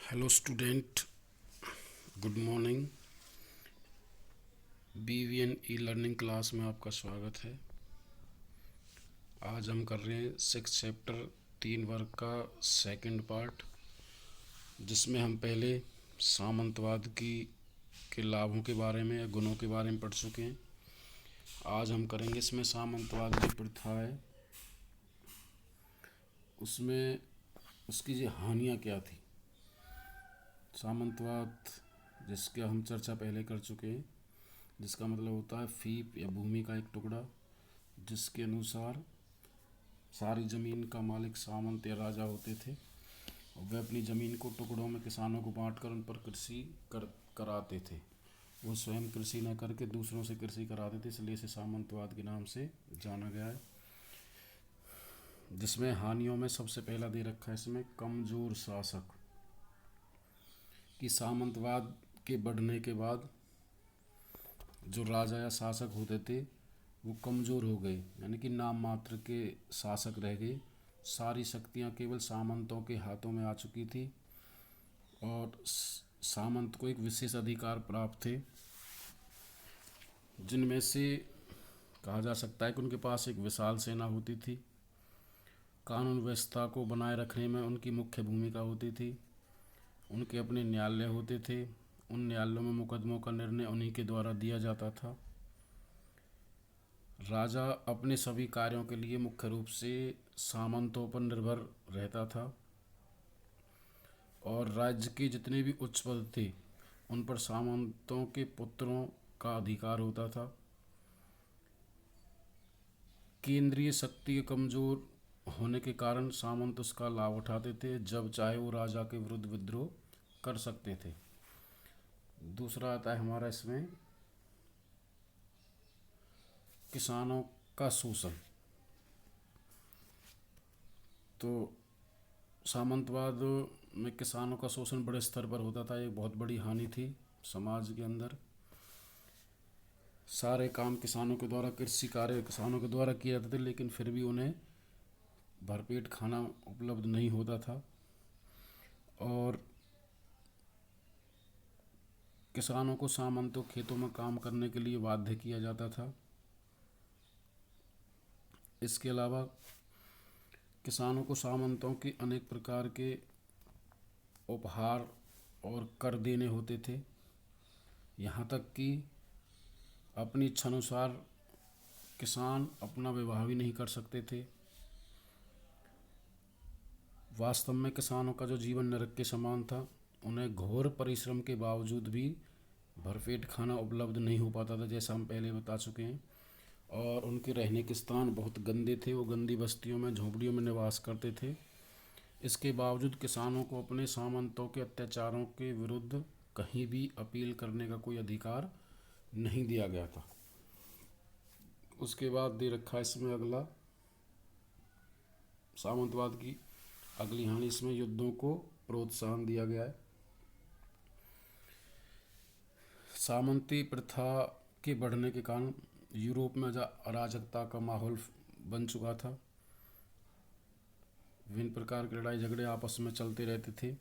Hello student, good morning. BVN e learning class में आपका स्वागत है। आज हम कर रहे हैं 6 चैप्टर 3 वर्ग का सेकंड पार्ट, जिसमें हम पहले सामंतवाद की के लाभों के बारे में या गुणों के बारे में पढ़ चुके हैं। आज हम करेंगे इसमें सामंतवाद की प्रथा है, उसमें उसकी जो हानियाँ क्या थी। सामंतवाद जिसके हम चर्चा पहले कर चुके हैं, जिसका मतलब होता है फीप या भूमि का एक टुकड़ा, जिसके अनुसार सारी ज़मीन का मालिक सामंत या राजा होते थे और वे अपनी ज़मीन को टुकड़ों में किसानों को बांटकर उन पर कृषि कराते थे। वो स्वयं कृषि न करके दूसरों से कृषि कराते थे, इसलिए इसे सामंतवाद के नाम से जाना गया है। जिसमें हानियों में सबसे पहला दे रखा है इसमें कमज़ोर शासक, कि सामंतवाद के बढ़ने के बाद जो राजा या शासक होते थे वो कमज़ोर हो गए, यानी कि नाम मात्र के शासक रह गए। सारी शक्तियाँ केवल सामंतों के हाथों में आ चुकी थी और सामंत को एक विशेष अधिकार प्राप्त थे, जिनमें से कहा जा सकता है कि उनके पास एक विशाल सेना होती थी। कानून व्यवस्था को बनाए रखने में उनकी मुख्य भूमिका होती थी। उनके अपने न्यायालय होते थे, उन न्यायालयों में मुकदमों का निर्णय उन्हीं के द्वारा दिया जाता था। राजा अपने सभी कार्यों के लिए मुख्य रूप से सामंतों पर निर्भर रहता था और राज्य के जितने भी उच्च पद थे उन पर सामंतों के पुत्रों का अधिकार होता था। केंद्रीय शक्ति कमज़ोर होने के कारण सामंत उसका लाभ उठाते थे, जब चाहे वो राजा के विरुद्ध विद्रोह कर सकते थे। दूसरा आता है हमारा इसमें किसानों का शोषण। तो सामंतवाद में किसानों का शोषण बड़े स्तर पर होता था, एक बहुत बड़ी हानि थी समाज के अंदर। सारे काम किसानों के द्वारा, कृषि कार्य किसानों के द्वारा किए जाते थे, लेकिन फिर भी उन्हें भरपेट खाना उपलब्ध नहीं होता था और किसानों को सामंतों खेतों में काम करने के लिए बाध्य किया जाता था। इसके अलावा किसानों को सामंतों के अनेक प्रकार के उपहार और कर देने होते थे, यहाँ तक कि अपनी इच्छानुसार किसान अपना विवाह भी नहीं कर सकते थे। वास्तव में किसानों का जो जीवन नरक के समान था। उन्हें घोर परिश्रम के बावजूद भी भरपेट खाना उपलब्ध नहीं हो पाता था, जैसा हम पहले बता चुके हैं। और उनके रहने के स्थान बहुत गंदे थे, वो गंदी बस्तियों में, झोंपड़ियों में निवास करते थे। इसके बावजूद किसानों को अपने सामंतों के अत्याचारों के विरुद्ध कहीं भी अपील करने का कोई अधिकार नहीं दिया गया था। उसके बाद दे रखा है इसमें अगला सामंतवाद की अगली हानि, इसमें युद्धों को प्रोत्साहन दिया गया है। सामंती प्रथा के बढ़ने के कारण यूरोप में अराजकता का माहौल बन चुका था। विभिन्न प्रकार के लड़ाई झगड़े आपस में चलते रहते थे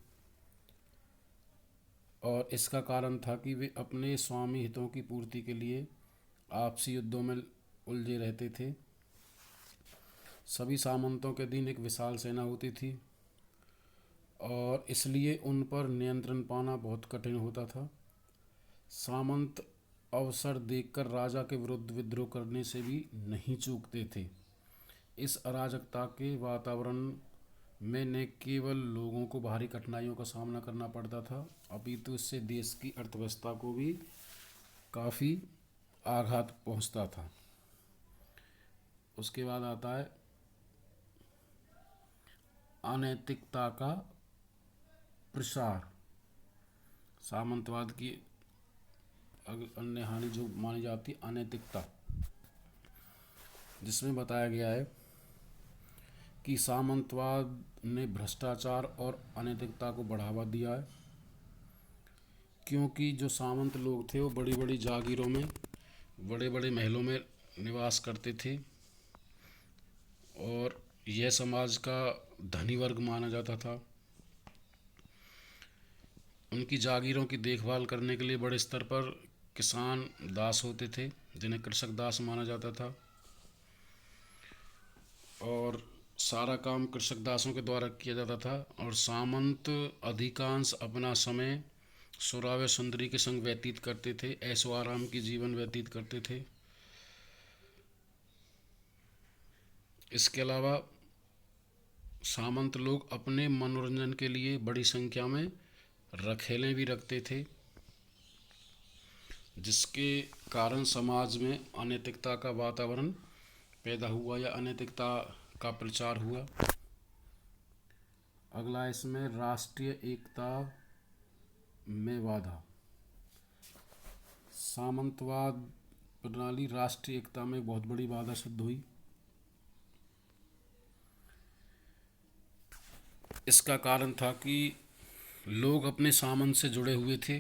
और इसका कारण था कि वे अपने स्वामी हितों की पूर्ति के लिए आपसी युद्धों में उलझे रहते थे। सभी सामंतों के अधीन एक विशाल सेना होती थी और इसलिए उन पर नियंत्रण पाना बहुत कठिन होता था। सामंत अवसर देखकर राजा के विरुद्ध विद्रोह करने से भी नहीं चूकते थे। इस अराजकता के वातावरण में न केवल लोगों को भारी कठिनाइयों का सामना करना पड़ता था, अपितु इससे देश की अर्थव्यवस्था को भी काफ़ी आघात पहुंचता था। उसके बाद आता है अनैतिकता का प्रसार। सामंतवाद की अन्य हानि जो मानी जाती है अनैतिकता, जिसमें बताया गया है कि सामंतवाद ने भ्रष्टाचार और अनैतिकता को बढ़ावा दिया है, क्योंकि जो सामंत लोग थे वो बड़ी बड़ी जागीरों में, बड़े बड़े महलों में निवास करते थे और यह समाज का धनी वर्ग माना जाता था। उनकी जागीरों की देखभाल करने के लिए बड़े स्तर पर किसान दास होते थे, जिन्हें कृषक दास माना जाता था। और सारा काम कृषक दासों के द्वारा किया जाता था। और सामंत अधिकांश अपना समय सुराव्य सुंदरी के संग व्यतीत करते थे, ऐशो आराम की जीवन व्यतीत करते थे। इसके अलावा सामंत लोग अपने मनोरंजन के लिए बड़ी संख्या में रखेलें भी रखते थे, जिसके कारण समाज में अनैतिकता का वातावरण पैदा हुआ या अनैतिकता का प्रचार हुआ। अगला इसमें राष्ट्रीय एकता में बाधा। सामंतवाद प्रणाली राष्ट्रीय एकता में बहुत बड़ी बाधा सिद्ध हुई। इसका कारण था कि लोग अपने सामंत से जुड़े हुए थे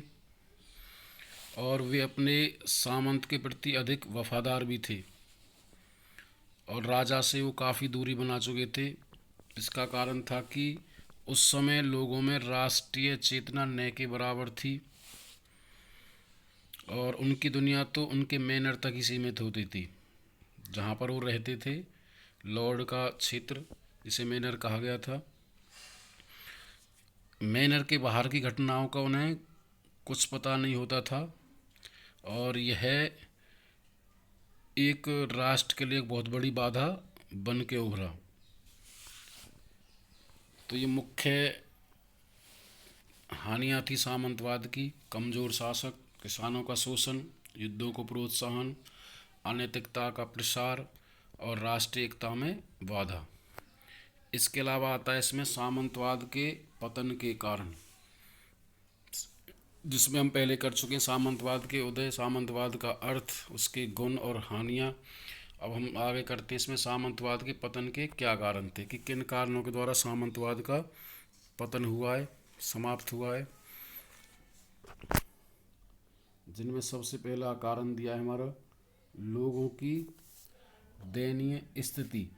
और वे अपने सामंत के प्रति अधिक वफादार भी थे, और राजा से वो काफ़ी दूरी बना चुके थे। इसका कारण था कि उस समय लोगों में राष्ट्रीय चेतना न के बराबर थी, और उनकी दुनिया तो उनके मैनर तक ही सीमित होती थी। जहाँ पर वो रहते थे, लॉर्ड का क्षेत्र जिसे मैनर कहा गया था, मैनर के बाहर की घटनाओं का उन्हें कुछ पता नहीं होता था, और यह एक राष्ट्र के लिए एक बहुत बड़ी बाधा बन के उभरा। तो ये मुख्य हानियाँ थी सामंतवाद की: कमज़ोर शासक, किसानों का शोषण, युद्धों को प्रोत्साहन, अनैतिकता का प्रसार और राष्ट्रीय एकता में बाधा। इसके अलावा आता है इसमें सामंतवाद के पतन के कारण, जिसमें हम पहले कर चुके हैं सामंतवाद के उदय, सामंतवाद का अर्थ, उसके गुण और हानियाँ। अब हम आगे करते हैं इसमें सामंतवाद के पतन के क्या कारण थे, कि किन कारणों के द्वारा सामंतवाद का पतन हुआ है, समाप्त हुआ है। जिनमें सबसे पहला कारण दिया है हमारा लोगों की दयनीय स्थिति।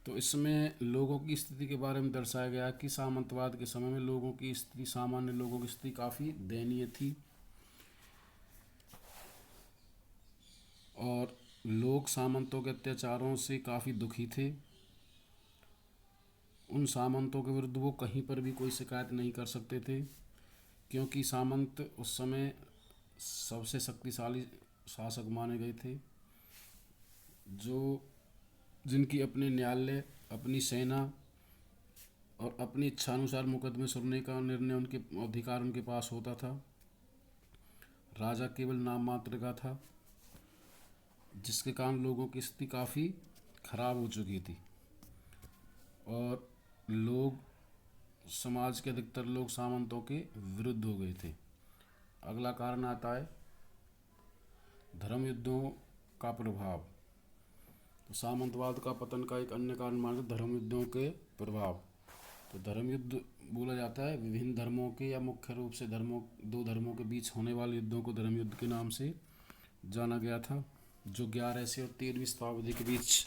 तो इसमें लोगों की स्थिति के बारे में दर्शाया गया कि सामंतवाद के समय में लोगों की स्थिति, सामान्य लोगों की स्थिति काफ़ी दयनीय थी, और लोग सामंतों के अत्याचारों से काफ़ी दुखी थे। उन सामंतों के विरुद्ध वो कहीं पर भी कोई शिकायत नहीं कर सकते थे, क्योंकि सामंत उस समय सबसे शक्तिशाली शासक माने गए थे, जो जिनकी अपने न्यायालय, अपनी सेना और अपनी इच्छानुसार मुकदमे सुनने का निर्णय, उनके अधिकार उनके पास होता था। राजा केवल नाम मात्र का था, जिसके कारण लोगों की स्थिति काफ़ी खराब हो चुकी थी, और लोग, समाज के अधिकतर लोग सामंतों के विरुद्ध हो गए थे। अगला कारण आता है धर्म युद्धों का प्रभाव। तो सामंतवाद का पतन का एक अन्य कारण माना धर्म युद्धों के प्रभाव। तो धर्म युद्ध बोला जाता है विभिन्न धर्मों के या मुख्य रूप से दो धर्मों के बीच होने वाले युद्धों को धर्म युद्ध के नाम से जाना गया था, जो 11 से और 13वीं शताब्दी के बीच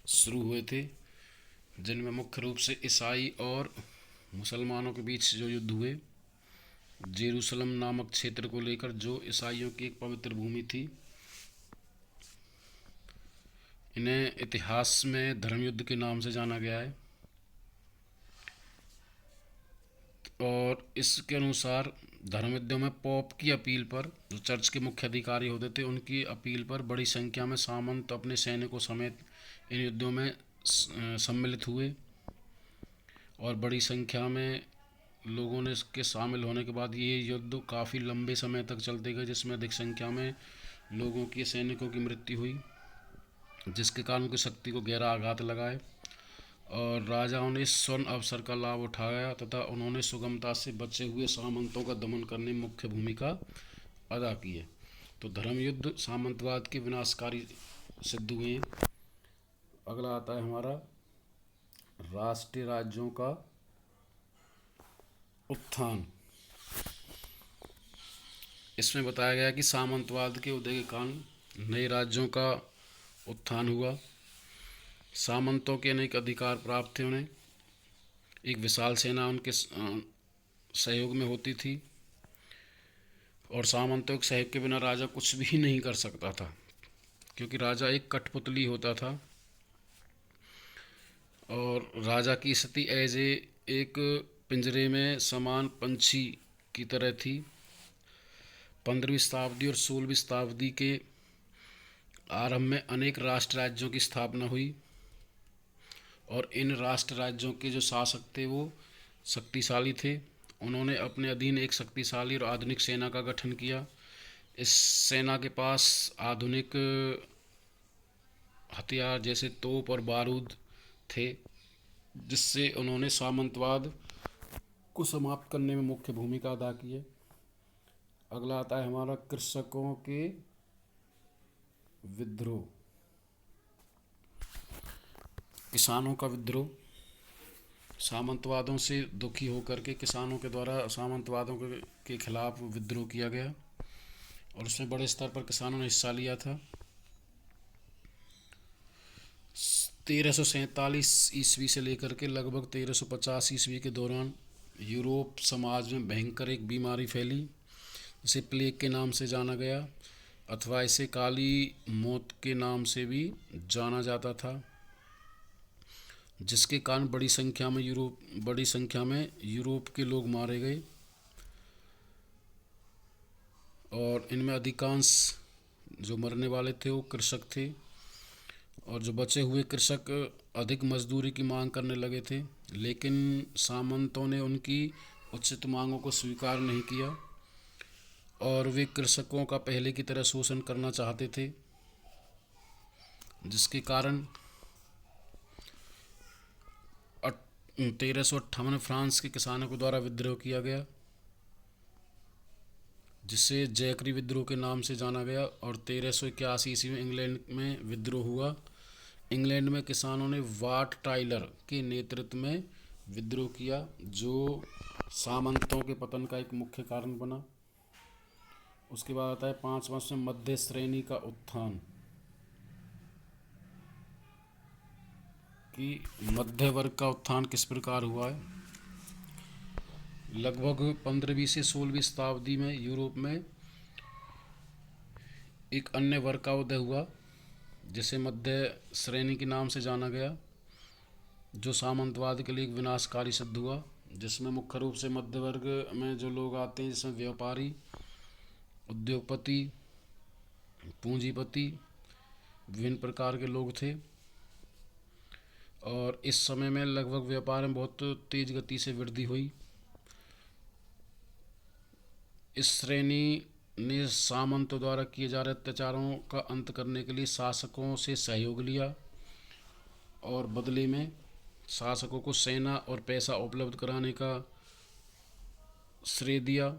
शुरू हुए थे, जिनमें मुख्य रूप से ईसाई और मुसलमानों के बीच जो युद्ध हुए, जेरूसलम नामक क्षेत्र को लेकर, जो ईसाइयों की एक पवित्र भूमि थी। इन्हें इतिहास में धर्म युद्ध के नाम से जाना गया है। और इसके अनुसार धर्म युद्धों में पोप की अपील पर, जो चर्च के मुख्य अधिकारी होते थे, उनकी अपील पर बड़ी संख्या में सामंत अपने सैनिकों समेत इन युद्धों में सम्मिलित हुए, और बड़ी संख्या में लोगों ने इसके शामिल होने के बाद ये युद्ध काफ़ी लंबे समय तक चलते गए, जिसमें अधिक संख्या में लोगों की, सैनिकों की मृत्यु हुई, जिसके कारण उनकी शक्ति को गहरा आघात लगा है। और राजाओं ने इस स्वर्ण अवसर का लाभ उठाया तथा उन्होंने सुगमता से बचे हुए सामंतों का दमन करने में मुख्य भूमिका अदा की है। तो धर्म युद्ध सामंतवाद के विनाशकारी सिद्ध हुए हैं। अगला आता है हमारा राष्ट्रीय राज्यों का उत्थान। इसमें बताया गया कि सामंतवाद के उदय के कारण नए राज्यों का उत्थान हुआ। सामंतों के अनेक अधिकार प्राप्त थे उन्हें, एक विशाल सेना उनके सहयोग में होती थी, और सामंतों के सहयोग के बिना राजा कुछ भी नहीं कर सकता था, क्योंकि राजा एक कठपुतली होता था। और राजा की स्थिति एज ए एक पिंजरे में समान पंछी की तरह थी। 15वीं शताब्दी और 16वीं शताब्दी के आरंभ में अनेक राष्ट्र राज्यों की स्थापना हुई, और इन राष्ट्र राज्यों के जो शासक थे वो शक्तिशाली थे। उन्होंने अपने अधीन एक शक्तिशाली और आधुनिक सेना का गठन किया। इस सेना के पास आधुनिक हथियार जैसे तोप और बारूद थे, जिससे उन्होंने सामंतवाद को समाप्त करने में मुख्य भूमिका अदा की है। अगला आता है हमारा कृषकों के विद्रोह। किसानों का विद्रोह। सामंतवादों से दुखी होकर के किसानों के द्वारा सामंतवादों के खिलाफ विद्रोह किया गया, और उसमें बड़े स्तर पर किसानों ने हिस्सा लिया था। 1347 ईस्वी से लेकर के लगभग 1350 ईस्वी के दौरान यूरोप समाज में भयंकर एक बीमारी फैली, जिसे प्लेग के नाम से जाना गया, अथवा इसे काली मौत के नाम से भी जाना जाता था, जिसके कारण बड़ी संख्या में यूरोप के लोग मारे गए। और इनमें अधिकांश जो मरने वाले थे वो कृषक थे, और जो बचे हुए कृषक अधिक मजदूरी की मांग करने लगे थे, लेकिन सामंतों ने उनकी उचित मांगों को स्वीकार नहीं किया, और वे कृषकों का पहले की तरह शोषण करना चाहते थे, जिसके कारण 1358 में फ्रांस के किसानों के द्वारा विद्रोह किया गया, जिसे जैकरी विद्रोह के नाम से जाना गया। और 1381 ईस्वी में इंग्लैंड में विद्रोह हुआ। इंग्लैंड में किसानों ने वाट टाइलर के नेतृत्व में विद्रोह किया, जो सामंतों के पतन का एक मुख्य कारण बना। उसके बाद आता है 5वां में मध्य श्रेणी का उत्थान। कि मध्य वर्ग का उत्थान किस प्रकार हुआ है। लगभग 15वीं से 16वीं शताब्दी में यूरोप में एक अन्य वर्ग का उदय हुआ, जिसे मध्य श्रेणी के नाम से जाना गया, जो सामंतवाद के लिए एक विनाशकारी सिद्ध हुआ, जिसमें मुख्य रूप से मध्य वर्ग में जो लोग आते हैं, जिसमें व्यापारी, उद्योगपति, पूंजीपति, विभिन्न प्रकार के लोग थे। और इस समय में लगभग व्यापार में बहुत तेज गति से वृद्धि हुई। इस श्रेणी ने सामंतों द्वारा किए जा रहे अत्याचारों का अंत करने के लिए शासकों से सहयोग लिया, और बदले में शासकों को सेना और पैसा उपलब्ध कराने का श्रेय दिया,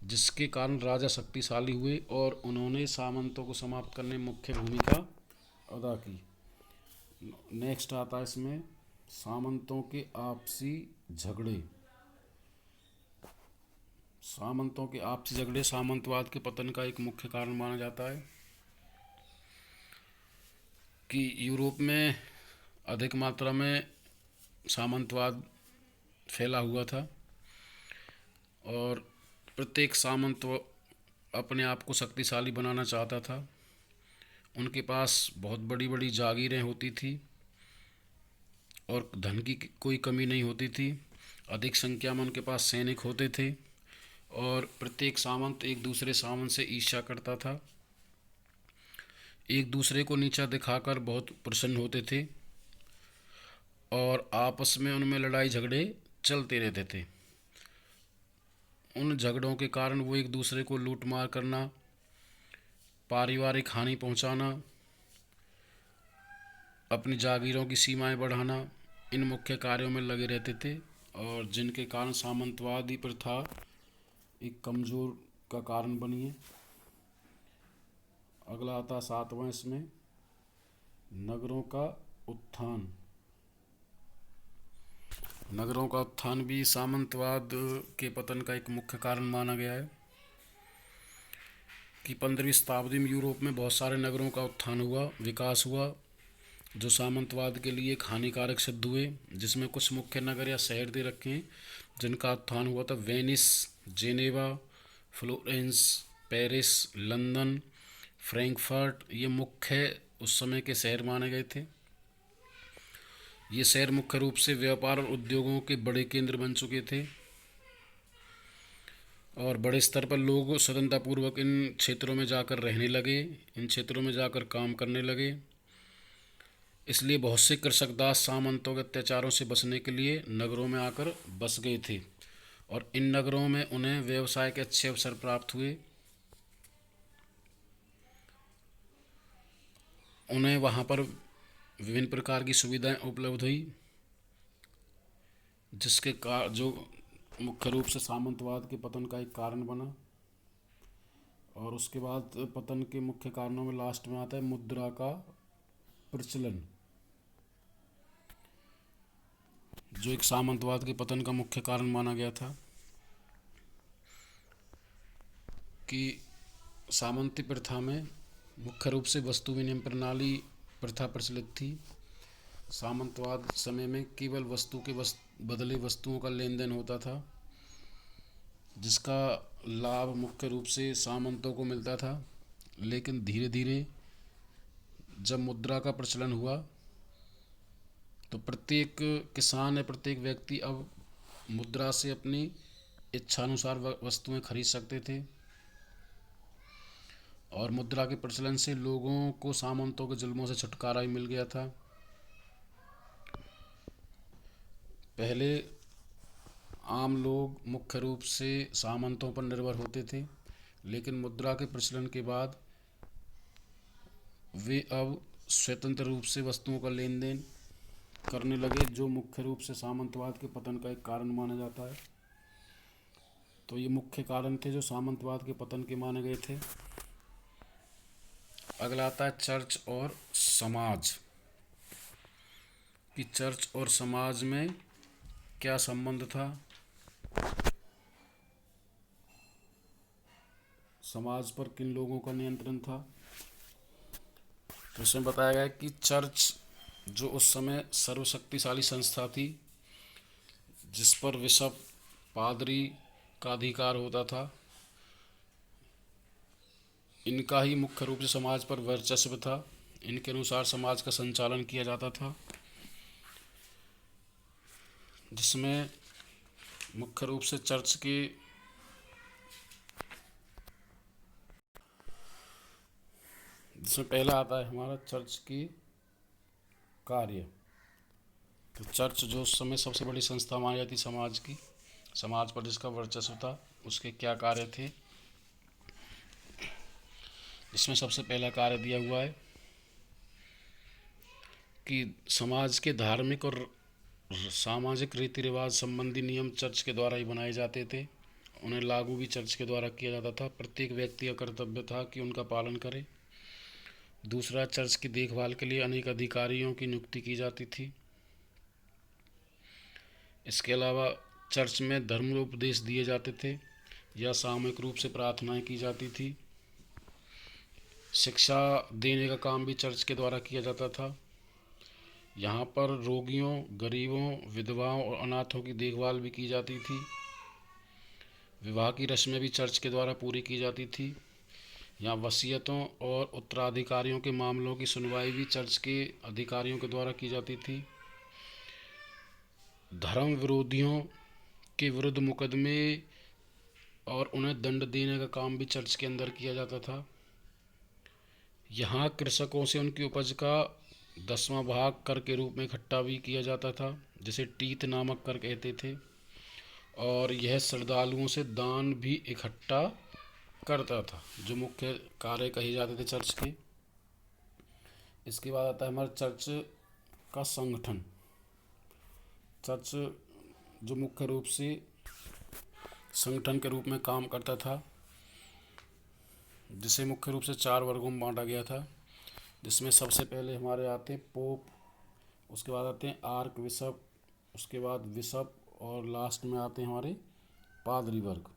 जिसके कारण राजा शक्तिशाली हुए और उन्होंने सामंतों को समाप्त करने में मुख्य भूमिका अदा की। नेक्स्ट आता है इसमें सामंतों के आपसी झगड़े। सामंतों के आपसी झगड़े सामंतवाद के पतन का एक मुख्य कारण माना जाता है। कि यूरोप में अधिक मात्रा में सामंतवाद फैला हुआ था, और प्रत्येक सामंत अपने आप को शक्तिशाली बनाना चाहता था। उनके पास बहुत बड़ी बड़ी जागीरें होती थी, और धन की कोई कमी नहीं होती थी। अधिक संख्या में उनके पास सैनिक होते थे, और प्रत्येक सामंत एक दूसरे सामंत से ईर्ष्या करता था, एक दूसरे को नीचा दिखाकर बहुत प्रसन्न होते थे, और आपस में उनमें लड़ाई झगड़े चलते रहते थे। उन झगड़ों के कारण वो एक दूसरे को लूट मार करना, पारिवारिक हानि पहुंचाना, अपनी जागीरों की सीमाएं बढ़ाना, इन मुख्य कार्यों में लगे रहते थे, और जिनके कारण सामंतवादी प्रथा एक कमज़ोर का कारण बनी है। अगला आता 7वां इसमें नगरों का उत्थान। नगरों का उत्थान भी सामंतवाद के पतन का एक मुख्य कारण माना गया है। कि 15वीं शताब्दी में यूरोप में बहुत सारे नगरों का उत्थान हुआ, विकास हुआ, जो सामंतवाद के लिए एक हानिकारक सिद्ध हुए, जिसमें कुछ मुख्य नगर या शहर दे रखे हैं जिनका उत्थान हुआ था। Venice, Geneva, Florence, Paris, London, Frankfurt, ये मुख्य उस समय के शहर माने गए थे। ये शहर मुख्य रूप से व्यापार और उद्योगों के बड़े केंद्र बन चुके थे और बड़े स्तर पर लोग स्वतंत्रतापूर्वक इन क्षेत्रों में जाकर रहने लगे, इन क्षेत्रों में जाकर काम करने लगे। इसलिए बहुत से कृषक दास सामंतों के अत्याचारों से बचने के लिए नगरों में आकर बस गए थे और इन नगरों में उन्हें व्यवसाय के अच्छे अवसर प्राप्त हुए। उन्हें वहाँ पर विभिन्न प्रकार की सुविधाएं उपलब्ध हुई, जिसके जो मुख्य रूप से सामंतवाद के पतन का एक कारण बना। और उसके बाद पतन के मुख्य कारणों में लास्ट में आता है मुद्रा का प्रचलन, जो एक सामंतवाद के पतन का मुख्य कारण माना गया था। कि सामंती प्रथा में मुख्य रूप से वस्तु विनिमय प्रणाली प्रथा प्रचलित थी। सामंतवाद समय में केवल वस्तु के बदले वस्तुओं का लेन देन होता था, जिसका लाभ मुख्य रूप से सामंतों को मिलता था। लेकिन धीरे धीरे जब मुद्रा का प्रचलन हुआ तो प्रत्येक किसान या प्रत्येक व्यक्ति अब मुद्रा से अपनी इच्छानुसार वस्तुएं खरीद सकते थे और मुद्रा के प्रचलन से लोगों को सामंतों के जुल्मों से छुटकारा भी मिल गया था। पहले आम लोग मुख्य रूप से सामंतों पर निर्भर होते थे, लेकिन मुद्रा के प्रचलन के बाद वे अब स्वतंत्र रूप से वस्तुओं का लेन देन करने लगे, जो मुख्य रूप से सामंतवाद के पतन का एक कारण माना जाता है। तो ये मुख्य कारण थे जो सामंतवाद के पतन के माने गए थे। अगला आता है चर्च और समाज। कि चर्च और समाज में क्या संबंध था। समाज पर किन लोगों का नियंत्रण था। तो इसमें बताया गया कि चर्च जो उस समय सर्वशक्तिशाली संस्था थी, जिस पर बिशप पादरी का अधिकार होता था, इनका ही मुख्य रूप से समाज पर वर्चस्व था। इनके अनुसार समाज का संचालन किया जाता था, जिसमें मुख्य रूप से चर्च के जिसमें पहला आता है हमारा चर्च की कार्य। तो चर्च जो उस समय सबसे बड़ी संस्था मानी जाती समाज की, समाज पर जिसका वर्चस्व था, उसके क्या कार्य थे। इसमें सबसे पहला कार्य दिया हुआ है कि समाज के धार्मिक और सामाजिक रीति रिवाज संबंधी नियम चर्च के द्वारा ही बनाए जाते थे। उन्हें लागू भी चर्च के द्वारा किया जाता था। प्रत्येक व्यक्ति का कर्तव्य था कि उनका पालन करे। दूसरा, चर्च की देखभाल के लिए अनेक अधिकारियों की नियुक्ति की जाती थी। इसके अलावा चर्च में धर्म उपदेश दिए जाते थे या सामूहिक रूप से प्रार्थनाएं की जाती थी। शिक्षा देने का काम भी चर्च के द्वारा किया जाता था। यहाँ पर रोगियों, गरीबों, विधवाओं और अनाथों की देखभाल भी की जाती थी। विवाह की रस्में भी चर्च के द्वारा पूरी की जाती थी। यहाँ वसीयतों और उत्तराधिकारियों के मामलों की सुनवाई भी चर्च के अधिकारियों के द्वारा की जाती थी। धर्म विरोधियों के विरुद्ध मुकदमे और उन्हें दंड देने का काम भी चर्च के अंदर किया जाता था। यहाँ कृषकों से उनकी उपज का 10वां भाग कर के रूप में इकट्ठा भी किया जाता था, जिसे टीथ नामक कर कहते थे। और यह श्रद्धालुओं से दान भी इकट्ठा करता था, जो मुख्य कार्य कहे जाते थे चर्च के। इसके बाद आता है हमारा चर्च का संगठन। चर्च जो मुख्य रूप से संगठन के रूप में काम करता था, जिसे मुख्य रूप से 4 वर्गों में बांटा गया था, जिसमें सबसे पहले हमारे आते हैं पोप, उसके बाद आते हैं आर्क बिशप, उसके बाद बिशप और लास्ट में आते हैं हमारे पादरी वर्ग।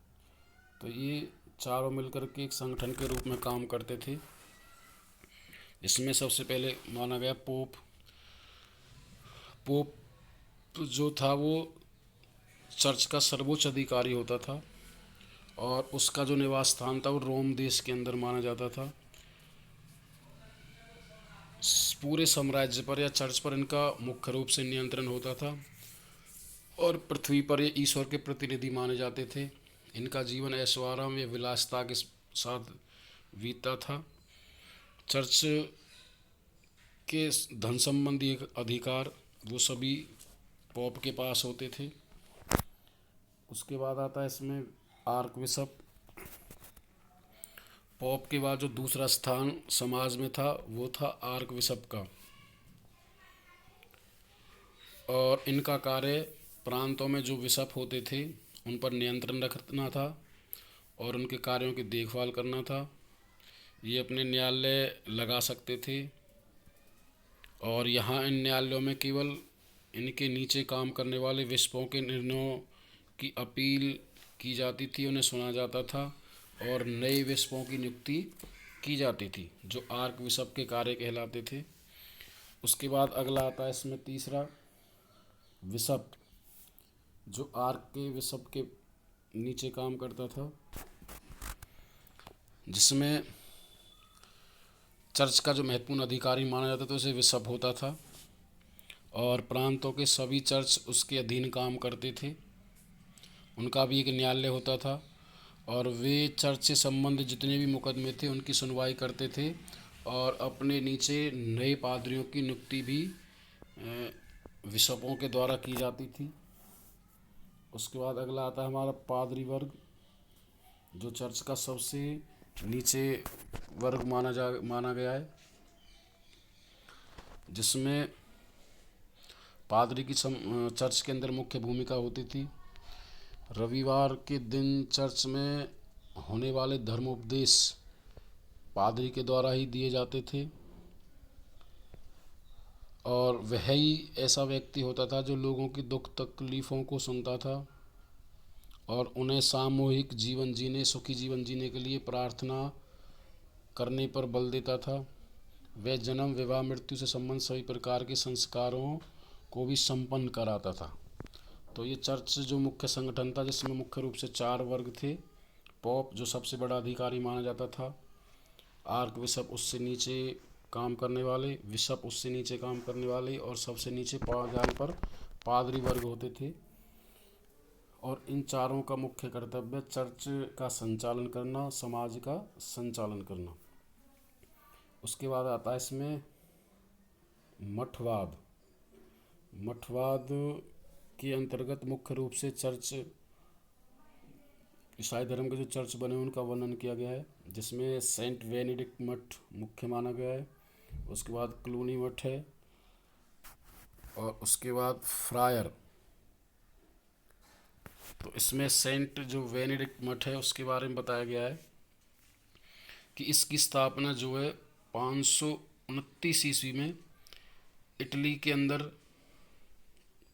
तो ये चारों मिलकर के एक संगठन के रूप में काम करते थे। इसमें सबसे पहले माना गया पोप, पोप जो था वो चर्च का सर्वोच्च अधिकारी होता था और उसका जो निवास स्थान था वो रोम देश के अंदर माना जाता था। पूरे साम्राज्य पर या चर्च पर इनका मुख्य रूप से नियंत्रण होता था और पृथ्वी पर ये ईश्वर के प्रतिनिधि माने जाते थे। इनका जीवन ऐश्वर्य या विलासिता के साथ बीतता था। चर्च के धन संबंधी अधिकार वो सभी पोप के पास होते थे। उसके बाद आता है इसमें आर्क बिशप। पोप के बाद जो दूसरा स्थान समाज में था वो था आर्क बिशप का, और इनका कार्य प्रांतों में जो बिशप होते थे उन पर नियंत्रण रखना था और उनके कार्यों की देखभाल करना था। ये अपने न्यायालय लगा सकते थे और यहाँ इन न्यायालयों में केवल इनके नीचे काम करने वाले बिशपों के निर्णयों की अपील की जाती थी, उन्हें सुना जाता था और नए बिशपों की नियुक्ति की जाती थी जो आर्क बिशप के कार्य कहलाते थे। उसके बाद अगला आता है इसमें तीसरा बिशप, जो आर्क के बिशप के नीचे काम करता था, जिसमें चर्च का जो महत्वपूर्ण अधिकारी माना जाता था उसे बिशप होता था और प्रांतों के सभी चर्च उसके अधीन काम करते थे। उनका भी एक न्यायालय होता था और वे चर्च से संबंधित जितने भी मुकदमे थे उनकी सुनवाई करते थे और अपने नीचे नए पादरियों की नियुक्ति भी बिशपों के द्वारा की जाती थी। उसके बाद अगला आता है हमारा पादरी वर्ग, जो चर्च का सबसे नीचे वर्ग माना गया है, जिसमें पादरी की चर्च के अंदर मुख्य भूमिका होती थी। रविवार के दिन चर्च में होने वाले धर्मोपदेश पादरी के द्वारा ही दिए जाते थे और वह ही ऐसा व्यक्ति होता था जो लोगों की दुख तकलीफ़ों को सुनता था और उन्हें सामूहिक जीवन जीने, सुखी जीवन जीने के लिए प्रार्थना करने पर बल देता था। वह जन्म, विवाह, मृत्यु से संबंधित सभी प्रकार के संस्कारों को भी संपन्न कराता था। तो ये चर्च जो मुख्य संगठन था जिसमें मुख्य रूप से 4 वर्ग थे। पोप जो सबसे बड़ा अधिकारी माना जाता था, आर्क बिशप उससे नीचे काम करने वाले, बिशप उससे नीचे काम करने वाले और सबसे नीचे पायदान पर पादरी वर्ग होते थे। और इन चारों का मुख्य कर्तव्य चर्च का संचालन करना, समाज का संचालन करना। उसके बाद आता है इसमें मठवाद। मठवाद के अंतर्गत मुख्य रूप से चर्च, ईसाई धर्म के जो चर्च बने उनका वर्णन किया गया है, जिसमें सेंट बेनेडिक्ट मठ मुख्य माना गया है। उसके बाद क्लूनी मठ है और उसके बाद फ्रायर। तो इसमें सेंट जो बेनेडिक्ट मठ है उसके बारे में बताया गया है कि इसकी स्थापना जो है 529 ईस्वी में इटली के अंदर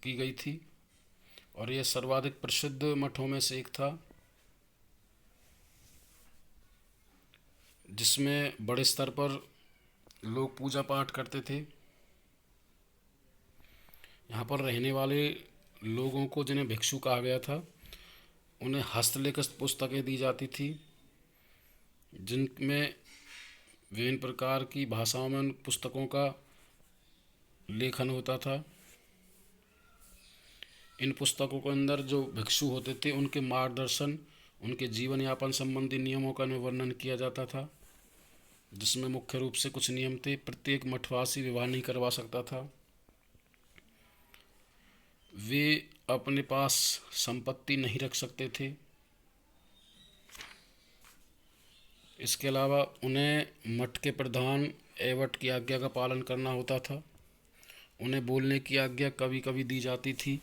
की गई थी और यह सर्वाधिक प्रसिद्ध मठों में से एक था, जिसमें बड़े स्तर पर लोग पूजा पाठ करते थे। यहाँ पर रहने वाले लोगों को, जिन्हें भिक्षु कहा गया था, उन्हें हस्तलिखित पुस्तकें दी जाती थी जिनमें विभिन्न प्रकार की भाषाओं में उन पुस्तकों का लेखन होता था। इन पुस्तकों के अंदर जो भिक्षु होते थे उनके मार्गदर्शन, उनके जीवन यापन संबंधी नियमों का वर्णन किया जाता था, जिसमें मुख्य रूप से कुछ नियम थे। प्रत्येक मठवासी विवाह नहीं करवा सकता था। वे अपने पास संपत्ति नहीं रख सकते थे। इसके अलावा उन्हें मठ के प्रधान एबट की आज्ञा का पालन करना होता था। उन्हें बोलने की आज्ञा कभी कभी दी जाती थी।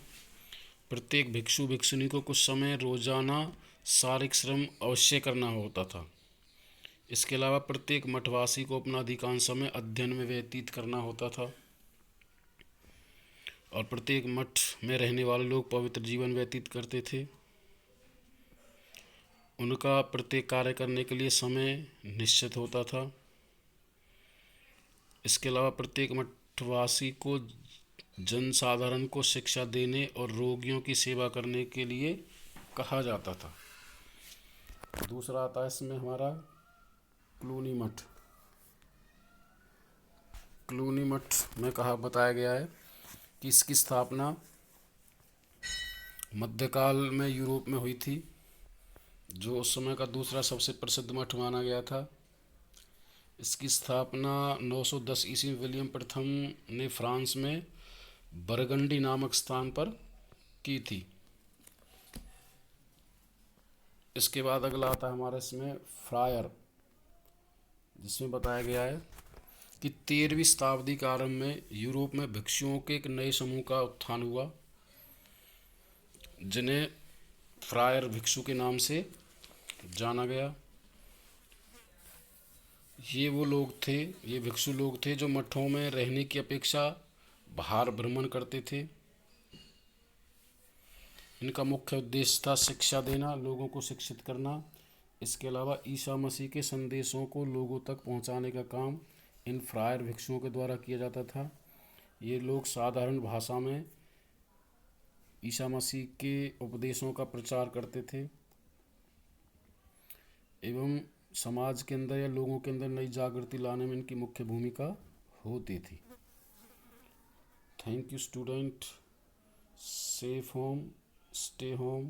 प्रत्येक भिक्षु भिक्षुणी को कुछ समय रोजाना शारीरिक श्रम अवश्य करना होता था। इसके अलावा प्रत्येक मठवासी को अपना अधिकांश समय अध्ययन में व्यतीत करना होता था और प्रत्येक मठ में रहने वाले लोग पवित्र जीवन व्यतीत करते थे। उनका प्रत्येक कार्य करने के लिए समय निश्चित होता था। इसके अलावा प्रत्येक मठवासी को जनसाधारण को शिक्षा देने और रोगियों की सेवा करने के लिए कहा जाता था। दूसरा आता है इसमें हमारा क्लूनी मठ। क्लूनी मठ में कहा बताया गया है कि इसकी स्थापना मध्यकाल में यूरोप में हुई थी, जो उस समय का दूसरा सबसे प्रसिद्ध मठ माना गया था। इसकी स्थापना 910 ईस्वी में विलियम प्रथम ने फ्रांस में बरगंडी नामक स्थान पर की थी। इसके बाद अगला आता है हमारे इसमें फ्रायर, जिसमें बताया गया है कि 13वीं शताब्दी के आरंभ में यूरोप में भिक्षुओं के एक नए समूह का उत्थान हुआ, जिन्हें फ्रायर भिक्षु के नाम से जाना गया। ये भिक्षु लोग थे जो मठों में रहने की अपेक्षा बाहर भ्रमण करते थे। इनका मुख्य उद्देश्य था शिक्षा देना, लोगों को शिक्षित करना। इसके अलावा ईसा मसीह के संदेशों को लोगों तक पहुंचाने का काम इन फ्रायर भिक्षुओं के द्वारा किया जाता था। ये लोग साधारण भाषा में ईसा मसीह के उपदेशों का प्रचार करते थे एवं समाज के अंदर या लोगों के अंदर नई जागृति लाने में इनकी मुख्य भूमिका होती थी। Thank you student. Safe home, stay home.